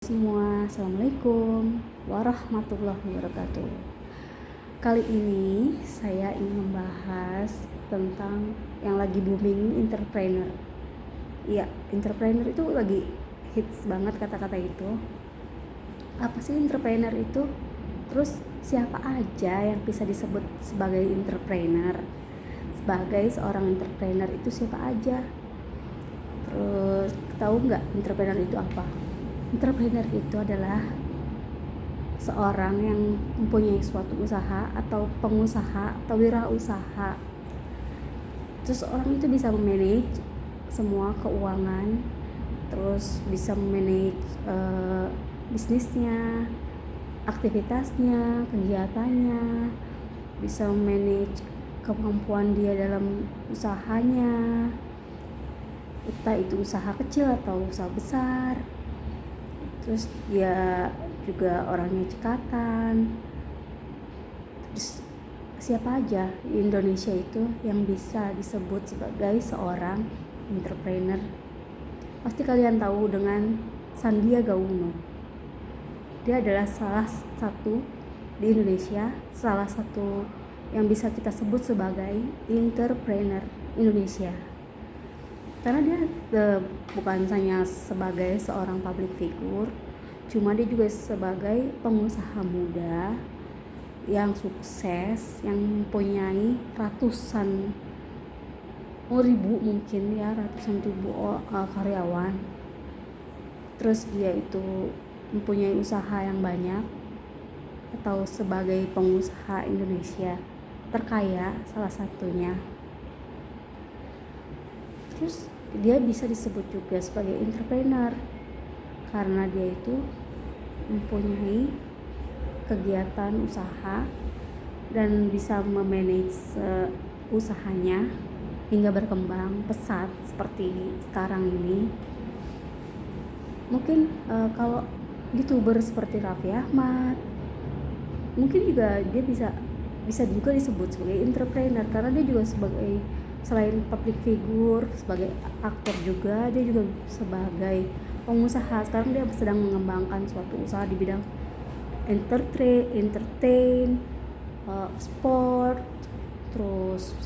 Semua, Assalamualaikum warahmatullahi wabarakatuh. Kali ini saya ingin membahas tentang yang lagi booming, entrepreneur. Iya, entrepreneur itu lagi hits banget kata-kata itu. Apa sih entrepreneur itu? Terus siapa aja yang bisa disebut sebagai entrepreneur? Sebagai seorang entrepreneur itu siapa aja? Terus tahu nggak entrepreneur itu apa? Entrepreneur itu adalah seorang yang mempunyai suatu usaha atau pengusaha atau wirausaha. Terus orang itu bisa memanage semua keuangan, terus bisa memanage bisnisnya, aktivitasnya, kegiatannya, bisa memanage kemampuan dia dalam usahanya, entah itu usaha kecil atau usaha besar. Terus dia juga orangnya cekatan. Terus siapa aja di Indonesia itu yang bisa disebut sebagai seorang entrepreneur? Pasti kalian tahu dengan Sandiaga Uno. Dia adalah salah satu di Indonesia, salah satu yang bisa kita sebut sebagai entrepreneur Indonesia. Karena dia bukan hanya sebagai seorang public figure, cuma dia juga sebagai pengusaha muda yang sukses, yang mempunyai ratusan ribu, mungkin ya ratusan ribu karyawan. Terus dia itu mempunyai usaha yang banyak, atau sebagai pengusaha Indonesia terkaya salah satunya. Terus dia bisa disebut juga sebagai entrepreneur karena dia itu mempunyai kegiatan usaha dan bisa memanage usahanya hingga berkembang pesat seperti sekarang ini. Mungkin kalau YouTuber seperti Raffi Ahmad, mungkin juga dia bisa juga disebut sebagai entrepreneur karena dia juga sebagai, selain public figure, sebagai aktor juga, dia juga sebagai pengusaha. Sekarang dia sedang mengembangkan suatu usaha di bidang entertain, sport, terus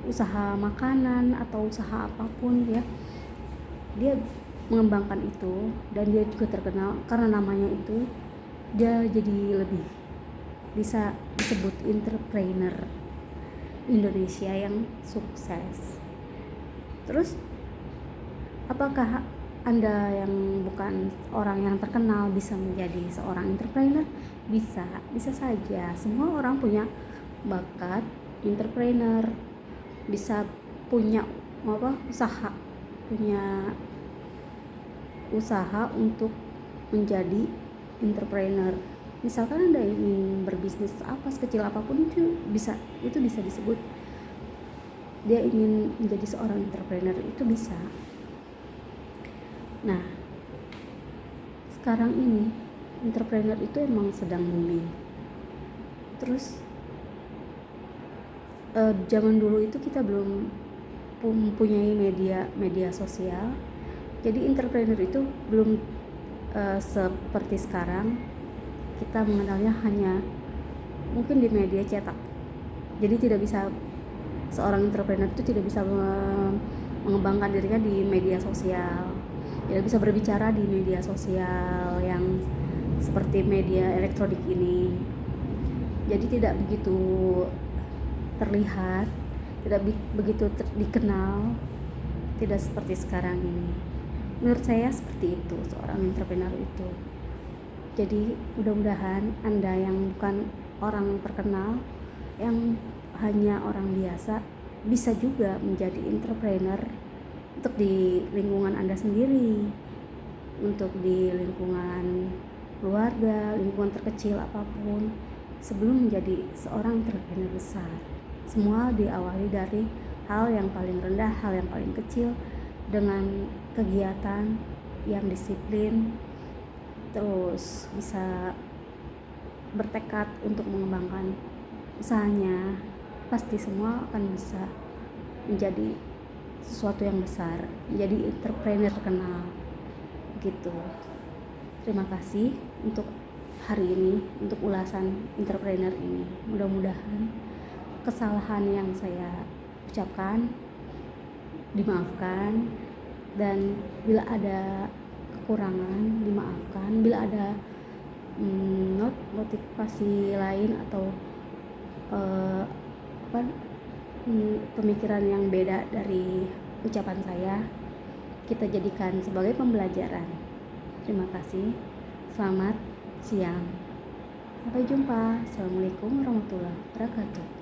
usaha makanan atau usaha apapun ya. Dia mengembangkan itu dan dia juga terkenal karena namanya itu. Dia jadi lebih bisa disebut entrepreneur Indonesia yang sukses. Terus apakah Anda yang bukan orang yang terkenal bisa menjadi seorang entrepreneur? Bisa saja. Semua orang punya bakat entrepreneur, bisa punya usaha untuk menjadi entrepreneur. Misalkan Anda ingin berbisnis apa, sekecil apapun itu bisa disebut dia ingin menjadi seorang entrepreneur, itu bisa. Nah, sekarang ini entrepreneur itu emang sedang booming. Terus zaman dulu itu kita belum mempunyai media sosial, jadi entrepreneur itu belum seperti sekarang. Kita mengenalnya hanya mungkin di media cetak. Jadi tidak bisa, seorang entrepreneur itu tidak bisa mengembangkan dirinya di media sosial, tidak bisa berbicara di media sosial yang seperti media elektronik ini. Jadi tidak begitu terlihat, tidak begitu dikenal, tidak seperti sekarang ini. Menurut saya seperti itu seorang entrepreneur itu. Jadi mudah-mudahan Anda yang bukan orang terkenal, yang hanya orang biasa, bisa juga menjadi entrepreneur untuk di lingkungan Anda sendiri, untuk di lingkungan keluarga, lingkungan terkecil apapun. Sebelum menjadi seorang entrepreneur besar, semua diawali dari hal yang paling rendah, hal yang paling kecil, dengan kegiatan yang disiplin, terus bisa bertekad untuk mengembangkan usahanya. Pasti semua akan bisa menjadi sesuatu yang besar, menjadi entrepreneur terkenal gitu. Terima kasih untuk hari ini, untuk ulasan entrepreneur ini. Mudah-mudahan kesalahan yang saya ucapkan dimaafkan, dan bila ada kekurangan dimaafkan, bila ada motivasi lain atau pemikiran yang beda dari ucapan saya, kita jadikan sebagai pembelajaran. Terima kasih. Selamat siang. Sampai jumpa. Assalamualaikum warahmatullahi wabarakatuh.